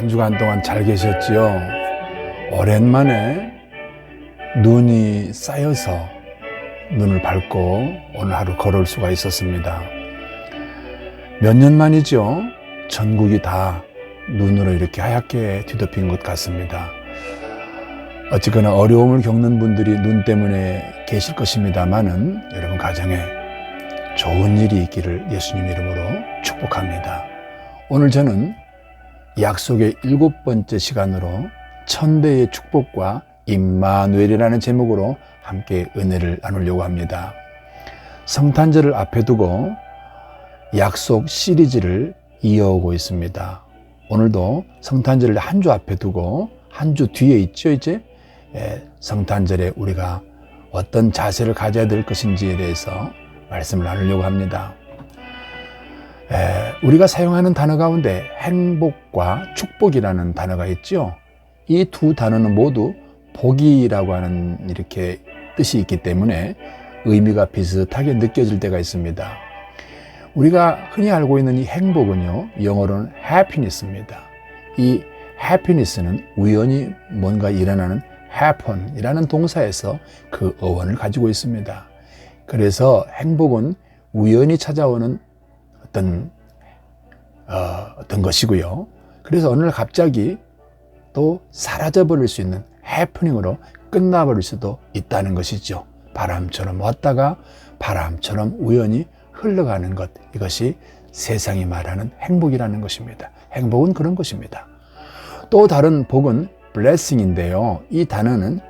한 주간 동안 잘 계셨지요? 오랜만에 눈이 쌓여서 눈을 밟고 오늘 하루 걸을 수가 있었습니다. 몇 년 만이죠? 전국이 다 눈으로 이렇게 하얗게 뒤덮인 것 같습니다. 어쨌거나 어려움을 겪는 분들이 눈 때문에 계실 것입니다만은 여러분 가정에 좋은 일이 있기를 예수님 이름으로 축복합니다. 오늘 저는 약속의 7번째 시간으로 천대의 축복과 임마누엘이라는 제목으로 함께 은혜를 나누려고 합니다. 성탄절을 앞에 두고 약속 시리즈를 이어오고 있습니다. 오늘도 성탄절을 한 주 앞에 두고 한 주 뒤에 있죠, 이제? 성탄절에 우리가 어떤 자세를 가져야 될 것인지에 대해서 말씀을 나누려고 합니다. 우리가 사용하는 단어 가운데 행복과 축복이라는 단어가 있죠. 이 두 단어는 모두 복이라고 하는 이렇게 뜻이 있기 때문에 의미가 비슷하게 느껴질 때가 있습니다. 우리가 흔히 알고 있는 이 행복은요, 영어로는 happiness입니다. 이 happiness는 우연히 뭔가 일어나는 happen이라는 동사에서 그 어원을 가지고 있습니다. 그래서 행복은 우연히 찾아오는 어떤 것이고요. 그래서 어느 날 갑자기 또 사라져버릴 수 있는 해프닝으로 끝나버릴 수도 있다는 것이죠. 바람처럼 왔다가 바람처럼 우연히 흘러가는 것, 이것이 세상이 말하는 행복이라는 것입니다. 행복은 그런 것입니다. 또 다른 복은 blessing인데요. 이 단어는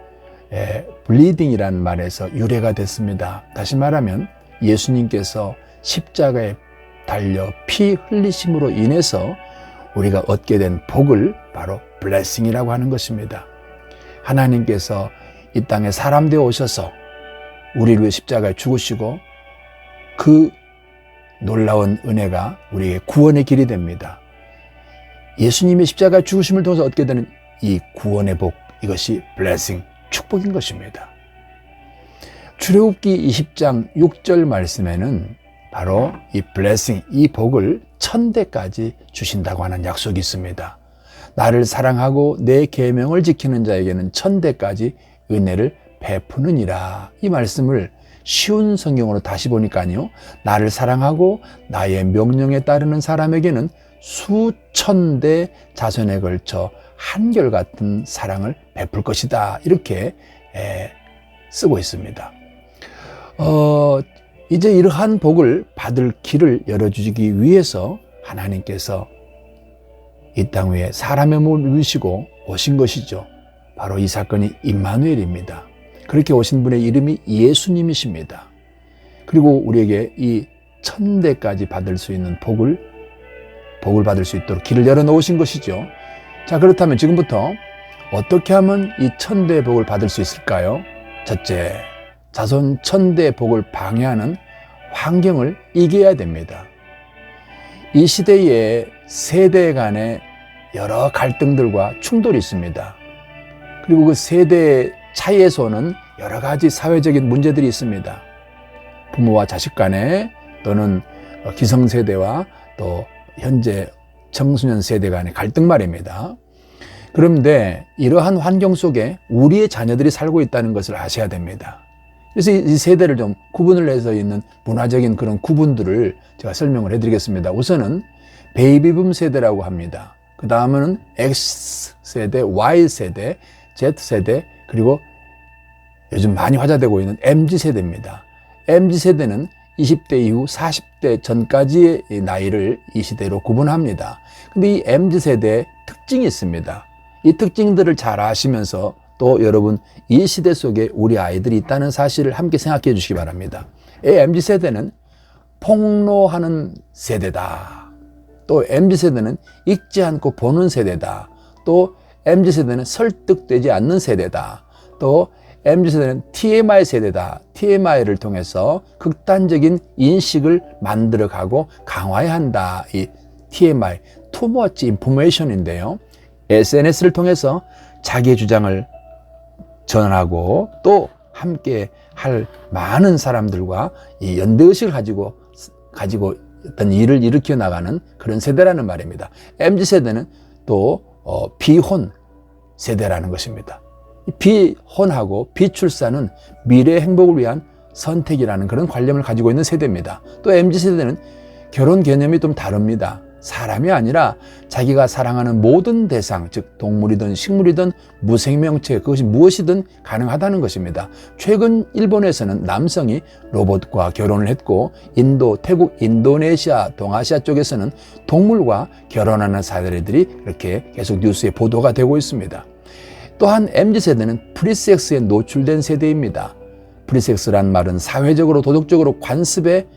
bleeding이라는 말에서 유래가 됐습니다. 다시 말하면 예수님께서 십자가에 달려 피 흘리심으로 인해서 우리가 얻게 된 복을 바로 blessing이라고 하는 것입니다. 하나님께서 이 땅에 사람 되어 오셔서 우리를 위해 십자가에 죽으시고 그 놀라운 은혜가 우리에게 구원의 길이 됩니다. 예수님의 십자가에 죽으심을 통해서 얻게 되는 이 구원의 복, 이것이 blessing, 축복인 것입니다. 출애굽기 20장 6절 말씀에는 바로 이 blessing, 이 복을 1000대까지 주신다고 하는 약속이 있습니다. 나를 사랑하고 내 계명을 지키는 자에게는 1000대까지 은혜를 베푸느니라. 이 말씀을 쉬운 성경으로 다시 보니까요, 나를 사랑하고 나의 명령에 따르는 사람에게는 수천 대 자손에 걸쳐 한결같은 사랑을 베풀 것이다. 이렇게 쓰고 있습니다. 이제 이러한 복을 받을 길을 열어주기 위해서 하나님께서 이 땅 위에 사람의 몸을 입으시고 오신 것이죠. 바로 이 사건이 임마누엘입니다. 그렇게 오신 분의 이름이 예수님이십니다. 그리고 우리에게 이 1000대까지 받을 수 있는 복을 받을 수 있도록 길을 열어놓으신 것이죠. 자, 그렇다면 지금부터 어떻게 하면 이 1000대의 복을 받을 수 있을까요? 첫째, 자손 1000대의 복을 방해하는 환경을 이겨야 됩니다. 이 시대에 세대 간의 여러 갈등들과 충돌이 있습니다. 그리고 그 세대 차이에서 오는 여러 가지 사회적인 문제들이 있습니다. 부모와 자식 간에, 또는 기성세대와 또 현재 청소년 세대 간의 갈등 말입니다. 그런데 이러한 환경 속에 우리의 자녀들이 살고 있다는 것을 아셔야 됩니다. 그래서 이 세대를 좀 구분을 해서 있는 문화적인 그런 구분들을 제가 설명을 해드리겠습니다. 우선은 베이비붐 세대라고 합니다. 그 다음은 X세대, Y세대, Z세대, 그리고 요즘 많이 화제되고 있는 MZ세대입니다. MZ세대는 20대 이후 40대 전까지의 나이를 이 시대로 구분합니다. 근데 이 MZ세대의 특징이 있습니다. 이 특징들을 잘 아시면서 또 여러분 이 시대 속에 우리 아이들이 있다는 사실을 함께 생각해 주시기 바랍니다. 이 MZ세대는 폭로하는 세대다. 또 MZ세대는 읽지 않고 보는 세대다. 또 MZ세대는 설득되지 않는 세대다. 또 MZ세대는 TMI 세대다. TMI를 통해서 극단적인 인식을 만들어가고 강화해야 한다. 이 TMI, Too Much Information인데요. SNS를 통해서 자기의 주장을 전하고 또 함께 할 많은 사람들과 이 연대의식을 가지고 어떤 일을 일으켜 나가는 그런 세대라는 말입니다. MZ세대는 또 비혼 세대라는 것입니다. 비혼하고 비출산은 미래의 행복을 위한 선택이라는 그런 관념을 가지고 있는 세대입니다. 또 MZ세대는 결혼 개념이 좀 다릅니다. 사람이 아니라 자기가 사랑하는 모든 대상, 즉 동물이든 식물이든 무생명체, 그것이 무엇이든 가능하다는 것입니다. 최근 일본에서는 남성이 로봇과 결혼을 했고 인도, 태국, 인도네시아, 동아시아 쪽에서는 동물과 결혼하는 사례들이 이렇게 계속 뉴스에 보도가 되고 있습니다. 또한 MZ세대는 프리섹스에 노출된 세대입니다. 프리섹스란 말은 사회적으로 도덕적으로 관습에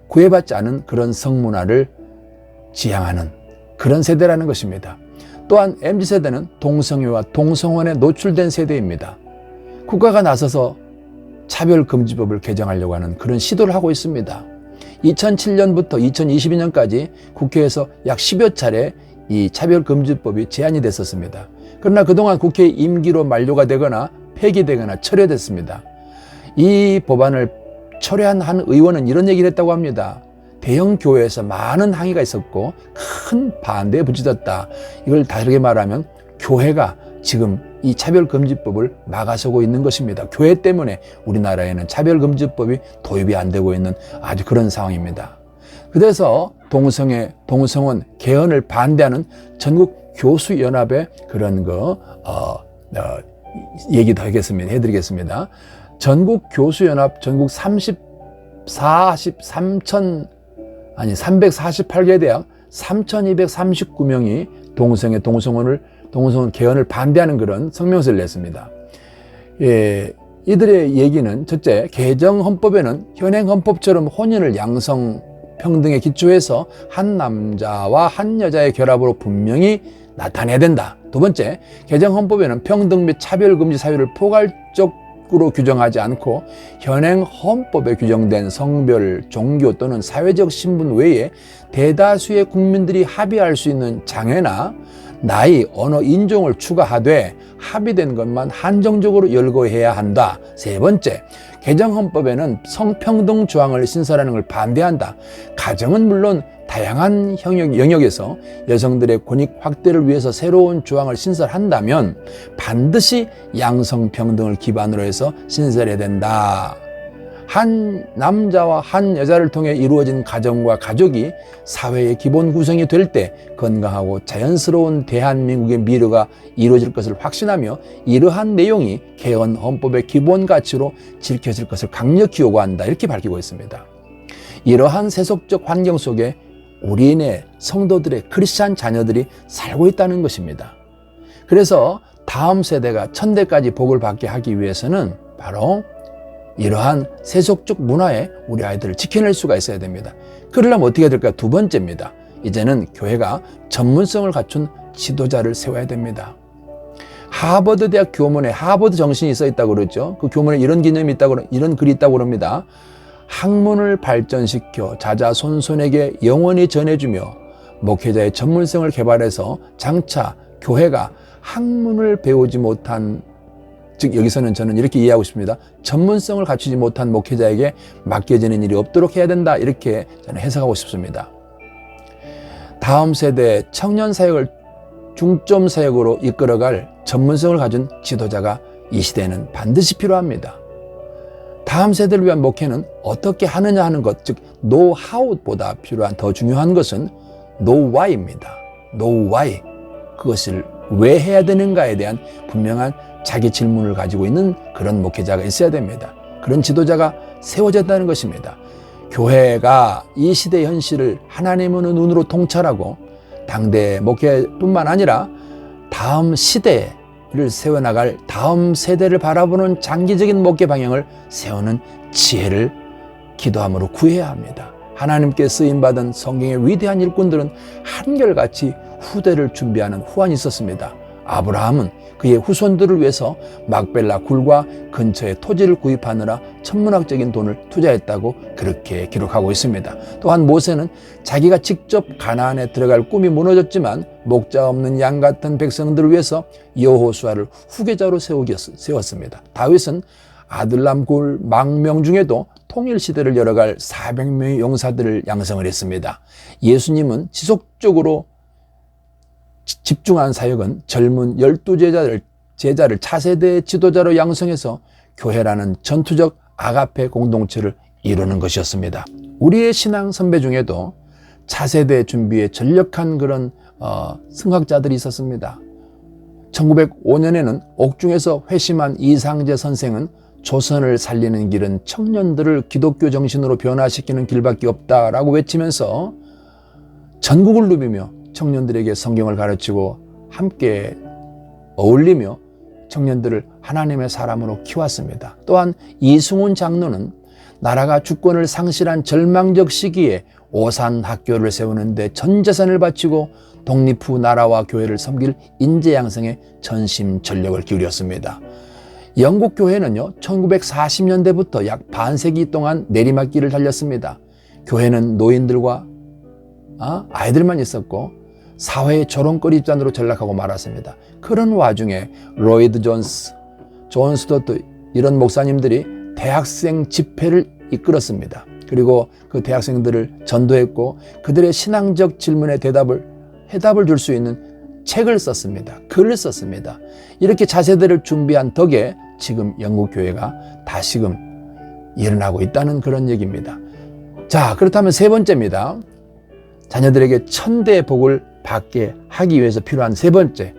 구애받지 않은 그런 성문화를 지향하는 그런 세대라는 것입니다. 또한 MZ세대는 동성애와 동성혼에 노출된 세대입니다. 국가가 나서서 차별금지법을 개정하려고 하는 그런 시도를 하고 있습니다. 2007년부터 2022년까지 국회에서 약 10여 차례 이 차별금지법이 제안이 됐었습니다. 그러나 그동안 국회 임기로 만료가 되거나 폐기되거나 철회됐습니다. 이 법안을 철회한 한 의원은 이런 얘기를 했다고 합니다. 대형 교회에서 많은 항의가 있었고 큰 반대에 부딪혔다. 이걸 다르게 말하면 교회가 지금 이 차별금지법을 막아서고 있는 것입니다. 교회 때문에 우리나라에는 차별금지법이 도입이 안 되고 있는 아주 그런 상황입니다. 그래서 동성애, 동성혼, 개헌을 반대하는 전국 교수연합의 그런 얘기도 해드리겠습니다. 전국 교수연합 전국 348개 대학 3,239명이 동성애, 동성혼 개헌을 반대하는 그런 성명서를 냈습니다. 예, 이들의 얘기는 첫째, 개정 헌법에는 현행 헌법처럼 혼인을 양성 평등에 기초해서 한 남자와 한 여자의 결합으로 분명히 나타내야 된다. 두 번째, 개정 헌법에는 평등 및 차별금지 사유를 포괄적으로 규정하지 않고 현행 헌법에 규정된 성별, 종교 또는 사회적 신분 외에 대다수의 국민들이 합의할 수 있는 장애나 나이, 언어, 인종을 추가하되 합의된 것만 한정적으로 열거해야 한다. 세 번째, 개정 헌법에는 성평등 조항을 신설하는 걸 반대한다. 가정은 물론 다양한 영역에서 여성들의 권익 확대를 위해서 새로운 조항을 신설한다면 반드시 양성평등을 기반으로 해서 신설해야 된다. 한 남자와 한 여자를 통해 이루어진 가정과 가족이 사회의 기본 구성이 될 때 건강하고 자연스러운 대한민국의 미래가 이루어질 것을 확신하며 이러한 내용이 개헌 헌법의 기본 가치로 지켜질 것을 강력히 요구한다. 이렇게 밝히고 있습니다. 이러한 세속적 환경 속에 우리네 성도들의 크리스찬 자녀들이 살고 있다는 것입니다. 그래서 다음 세대가 천대까지 복을 받게 하기 위해서는 바로 이러한 세속적 문화에 우리 아이들을 지켜낼 수가 있어야 됩니다. 그러려면 어떻게 해야 될까? 두 번째입니다. 이제는 교회가 전문성을 갖춘 지도자를 세워야 됩니다. 하버드 대학 교문에 하버드 정신이 써 있다고 그러죠. 그 교문에 이런 개념이 있다고, 이런 글이 있다고 그럽니다. 학문을 발전시켜 자자손손에게 영원히 전해주며 목회자의 전문성을 개발해서 장차 교회가 학문을 배우지 못한, 즉 여기서는 저는 이렇게 이해하고 싶습니다. 전문성을 갖추지 못한 목회자에게 맡겨지는 일이 없도록 해야 된다. 이렇게 저는 해석하고 싶습니다. 다음 세대 청년 사역을 중점 사역으로 이끌어갈 전문성을 가진 지도자가 이 시대에는 반드시 필요합니다. 다음 세대를 위한 목회는 어떻게 하느냐 하는 것, 즉 노하우보다 필요한 더 중요한 것은 노와이입니다. 노와이. 그것을 왜 해야 되는가에 대한 분명한 자기 질문을 가지고 있는 그런 목회자가 있어야 됩니다. 그런 지도자가 세워져야 한다는 것입니다. 교회가 이 시대의 현실을 하나님의 눈으로 통찰하고 당대 목회뿐만 아니라 다음 시대를 세워나갈 다음 세대를 바라보는 장기적인 목회 방향을 세우는 지혜를 기도함으로 구해야 합니다. 하나님께 쓰임받은 성경의 위대한 일꾼들은 한결같이 후대를 준비하는 후환이 있었습니다. 아브라함은 그의 후손들을 위해서 막벨라 굴과 근처에 토지를 구입하느라 천문학적인 돈을 투자했다고 그렇게 기록하고 있습니다. 또한 모세는 자기가 직접 가나안에 들어갈 꿈이 무너졌지만 목자 없는 양 같은 백성들을 위해서 여호수아를 후계자로 세웠습니다. 다윗은 아들람 굴 망명 중에도 통일시대를 열어갈 400명의 용사들을 양성을 했습니다. 예수님은 지속적으로 집중한 사역은 젊은 12제자를 차세대 지도자로 양성해서 교회라는 전투적 아가페 공동체를 이루는 것이었습니다. 우리의 신앙 선배 중에도 차세대 준비에 전력한 그런 승학자들이 있었습니다. 1905년에는 옥중에서 회심한 이상재 선생은 조선을 살리는 길은 청년들을 기독교 정신으로 변화시키는 길밖에 없다라고 외치면서 전국을 누비며 청년들에게 성경을 가르치고 함께 어울리며 청년들을 하나님의 사람으로 키웠습니다. 또한 이승훈 장로는 나라가 주권을 상실한 절망적 시기에 오산 학교를 세우는데 전 재산을 바치고 독립 후 나라와 교회를 섬길 인재 양성에 전심전력을 기울였습니다. 영국 교회는요, 1940년대부터 약 반세기 동안 내리막길을 달렸습니다. 교회는 노인들과 아이들만 있었고 사회의 조롱거리잔으로 전락하고 말았습니다. 그런 와중에 로이드 존스, 존 스토트 이런 목사님들이 대학생 집회를 이끌었습니다. 그리고 그 대학생들을 전도했고 그들의 신앙적 질문에 해답을 줄 수 있는 책을 썼습니다. 글을 썼습니다. 이렇게 차세대를 준비한 덕에 지금 영국 교회가 다시금 일어나고 있다는 그런 얘기입니다. 자, 그렇다면 세 번째입니다. 자녀들에게 천대의 복을 받게 하기 위해서 필요한 세 번째,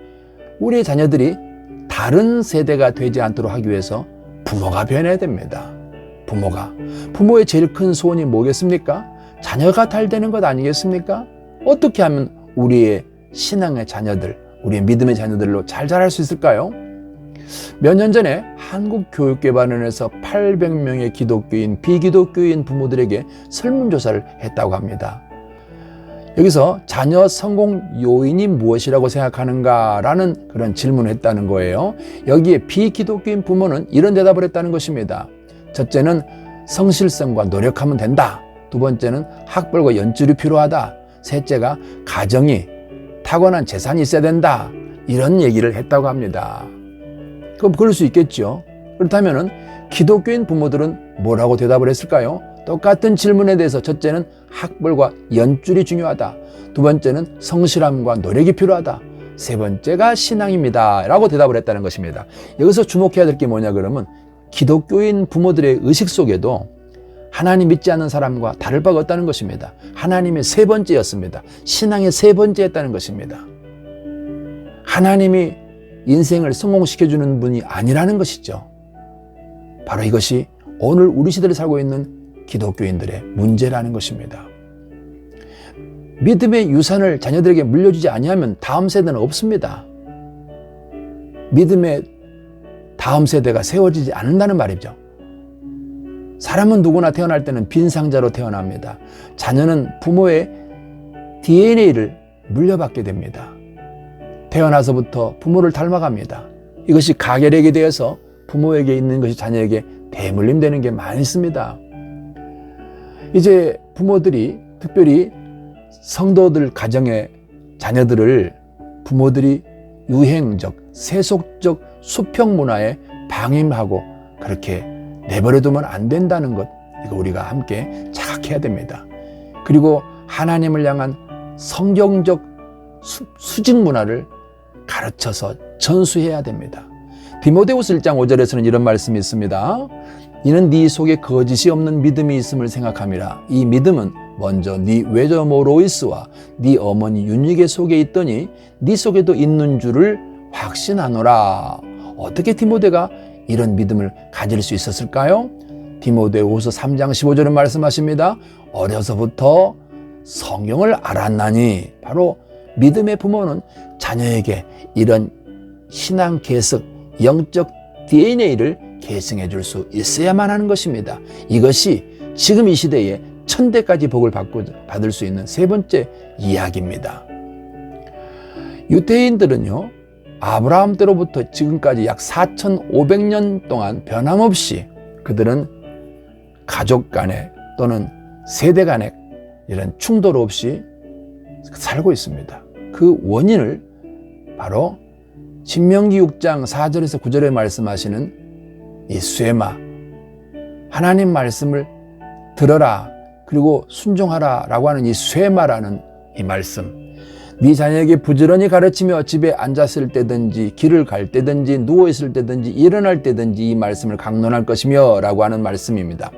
우리의 자녀들이 다른 세대가 되지 않도록 하기 위해서 부모가 변해야 됩니다. 부모의 제일 큰 소원이 뭐겠습니까? 자녀가 잘 되는 것 아니겠습니까? 어떻게 하면 우리의 신앙의 자녀들, 우리의 믿음의 자녀들로 잘 자랄 수 있을까요? 몇 년 전에 한국교육개발원에서 800명의 기독교인, 비기독교인 부모들에게 설문조사를 했다고 합니다. 여기서 자녀 성공 요인이 무엇이라고 생각하는가라는 그런 질문을 했다는 거예요. 여기에 비기독교인 부모는 이런 대답을 했다는 것입니다. 첫째는 성실성과 노력하면 된다. 두 번째는 학벌과 연줄이 필요하다. 셋째가 가정이 타고난 재산이 있어야 된다. 이런 얘기를 했다고 합니다. 그럼 그럴 수 있겠죠. 그렇다면은 기독교인 부모들은 뭐라고 대답을 했을까요? 똑같은 질문에 대해서 첫째는 학벌과 연줄이 중요하다. 두 번째는 성실함과 노력이 필요하다. 세 번째가 신앙입니다. 라고 대답을 했다는 것입니다. 여기서 주목해야 될 게 뭐냐 그러면 기독교인 부모들의 의식 속에도 하나님 믿지 않는 사람과 다를 바가 없다는 것입니다. 하나님의 세 번째였습니다. 신앙의 세 번째였다는 것입니다. 하나님이 인생을 성공시켜주는 분이 아니라는 것이죠. 바로 이것이 오늘 우리 시대를 살고 있는 기독교인들의 문제라는 것입니다. 믿음의 유산을 자녀들에게 물려주지 아니하면 다음 세대는 없습니다. 믿음의 다음 세대가 세워지지 않는다는 말이죠. 사람은 누구나 태어날 때는 빈 상자로 태어납니다. 자녀는 부모의 DNA를 물려받게 됩니다. 태어나서부터 부모를 닮아갑니다. 이것이 가계력이 되어서 부모에게 있는 것이 자녀에게 대물림되는 게 많이 있습니다. 이제 부모들이 특별히 성도들 가정의 자녀들을 부모들이 유행적, 세속적 수평 문화에 방임하고 그렇게 내버려두면 안 된다는 것, 이거 우리가 함께 자각해야 됩니다. 그리고 하나님을 향한 성경적 수직 문화를 가르쳐서 전수해야 됩니다. 디모데후서 1장 5절에서는 이런 말씀이 있습니다. 이는 네 속에 거짓이 없는 믿음이 있음을 생각함이라. 이 믿음은 먼저 네 외조모 로이스와 네 어머니 윤희계 속에 있더니 네 속에도 있는 줄을 확신하노라. 어떻게 디모데가 이런 믿음을 가질 수 있었을까요? 디모데후서 3장 15절은 말씀하십니다. 어려서부터 성경을 알았나니. 바로 믿음의 부모는 자녀에게 이런 신앙 계승, 영적 DNA를 계승해 줄 수 있어야만 하는 것입니다. 이것이 지금 이 시대에 천대까지 복을 받을 수 있는 세 번째 이야기입니다. 유대인들은요, 아브라함 때로부터 지금까지 약 4,500년 동안 변함없이 그들은 가족 간에 또는 세대 간에 이런 충돌 없이 살고 있습니다. 그 원인을 바로 신명기 6장 4절에서 9절에 말씀하시는 이 쇠마, 하나님 말씀을 들어라 그리고 순종하라 라고 하는 이 쇠마라는 이 말씀, 네 자녀에게 부지런히 가르치며 집에 앉았을 때든지 길을 갈 때든지 누워있을 때든지 일어날 때든지 이 말씀을 강론할 것이며 라고 하는 말씀입니다.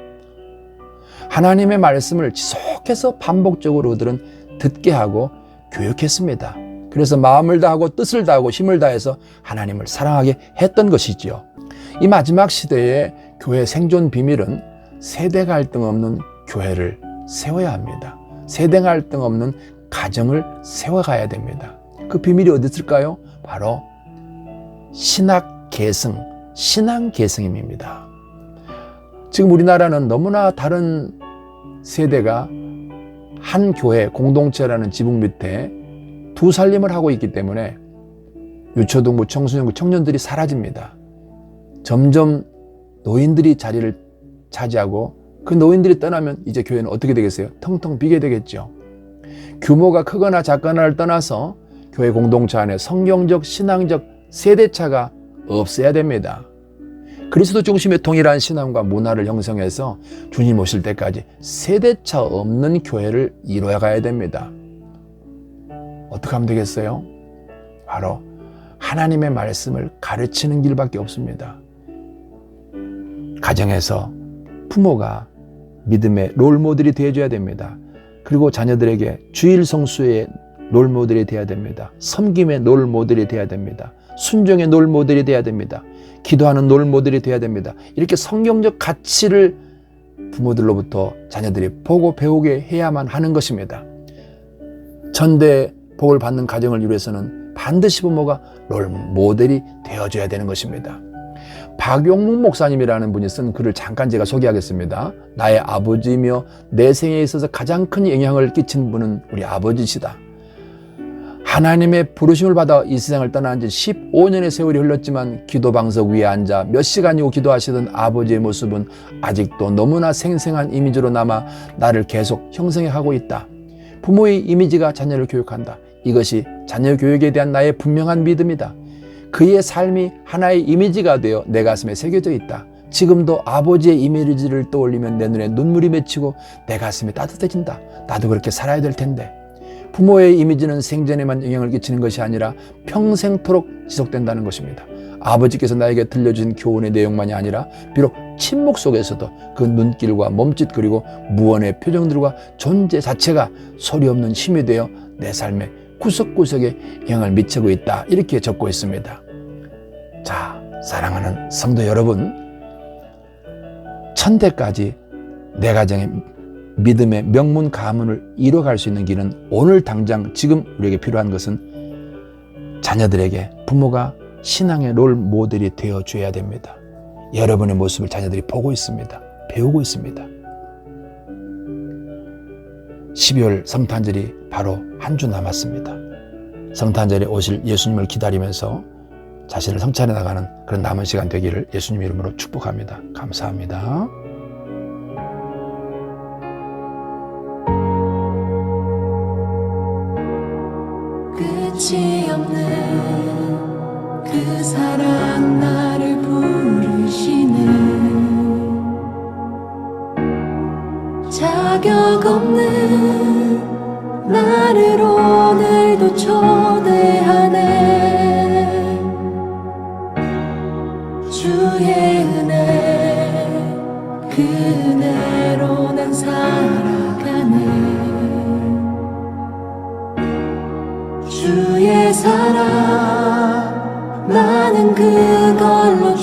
하나님의 말씀을 지속해서 반복적으로 그들은 듣게 하고 교육했습니다. 그래서 마음을 다하고 뜻을 다하고 힘을 다해서 하나님을 사랑하게 했던 것이지요. 이 마지막 시대의 교회 생존 비밀은 세대 갈등 없는 교회를 세워야 합니다. 세대 갈등 없는 가정을 세워가야 됩니다. 그 비밀이 어디 있을까요? 바로 신학 계승, 신앙 계승임입니다. 지금 우리나라는 너무나 다른 세대가 한 교회 공동체라는 지붕 밑에 두 살림을 하고 있기 때문에 유초등부, 청소년부, 청년들이 사라집니다. 점점 노인들이 자리를 차지하고 그 노인들이 떠나면 이제 교회는 어떻게 되겠어요? 텅텅 비게 되겠죠. 규모가 크거나 작거나를 떠나서 교회 공동체 안에 성경적, 신앙적 세대차가 없어야 됩니다. 그리스도 중심의 동일한 신앙과 문화를 형성해서 주님 오실 때까지 세대차 없는 교회를 이루어가야 됩니다. 어떻게 하면 되겠어요? 바로 하나님의 말씀을 가르치는 길밖에 없습니다. 가정에서 부모가 믿음의 롤모델이 되어줘야 됩니다. 그리고 자녀들에게 주일 성수의 롤모델이 되어야 됩니다. 섬김의 롤모델이 되어야 됩니다. 순종의 롤모델이 되어야 됩니다. 기도하는 롤모델이 되어야 됩니다. 이렇게 성경적 가치를 부모들로부터 자녀들이 보고 배우게 해야만 하는 것입니다. 전대 복을 받는 가정을 위해서는 반드시 부모가 롤모델이 되어줘야 되는 것입니다. 박용문 목사님이라는 분이 쓴 글을 잠깐 제가 소개하겠습니다. 나의 아버지이며 내 생에 있어서 가장 큰 영향을 끼친 분은 우리 아버지시다. 하나님의 부르심을 받아 이 세상을 떠난 지 15년의 세월이 흘렀지만 기도방석 위에 앉아 몇 시간이고 기도하시던 아버지의 모습은 아직도 너무나 생생한 이미지로 남아 나를 계속 형성해가고 있다. 부모의 이미지가 자녀를 교육한다. 이것이 자녀 교육에 대한 나의 분명한 믿음이다. 그의 삶이 하나의 이미지가 되어 내 가슴에 새겨져 있다. 지금도 아버지의 이미지를 떠올리면 내 눈에 눈물이 맺히고 내 가슴이 따뜻해진다. 나도 그렇게 살아야 될 텐데. 부모의 이미지는 생전에만 영향을 끼치는 것이 아니라 평생토록 지속된다는 것입니다. 아버지께서 나에게 들려준 교훈의 내용만이 아니라 비록 침묵 속에서도 그 눈길과 몸짓 그리고 무언의 표정들과 존재 자체가 소리 없는 힘이 되어 내 삶의 구석구석에 영향을 미치고 있다. 이렇게 적고 있습니다. 자, 사랑하는 성도 여러분, 천대까지 내 가정의 믿음의 명문 가문을 이뤄갈 수 있는 길은 오늘 당장 지금 우리에게 필요한 것은 자녀들에게 부모가 신앙의 롤 모델이 되어줘야 됩니다. 여러분의 모습을 자녀들이 보고 있습니다. 배우고 있습니다. 12월 성탄절이 바로 한 주 남았습니다. 성탄절에 오실 예수님을 기다리면서 자신을 성찰해 나가는 그런 남은 시간 되기를 예수님 이름으로 축복합니다. 감사합니다. 끝이 없는 그 사랑 나를 부르시네. 자격 없는 나를 오늘도 초대하네. 주의 은혜 그 은혜로 난 살아가네. 주의 사랑 나는 그걸로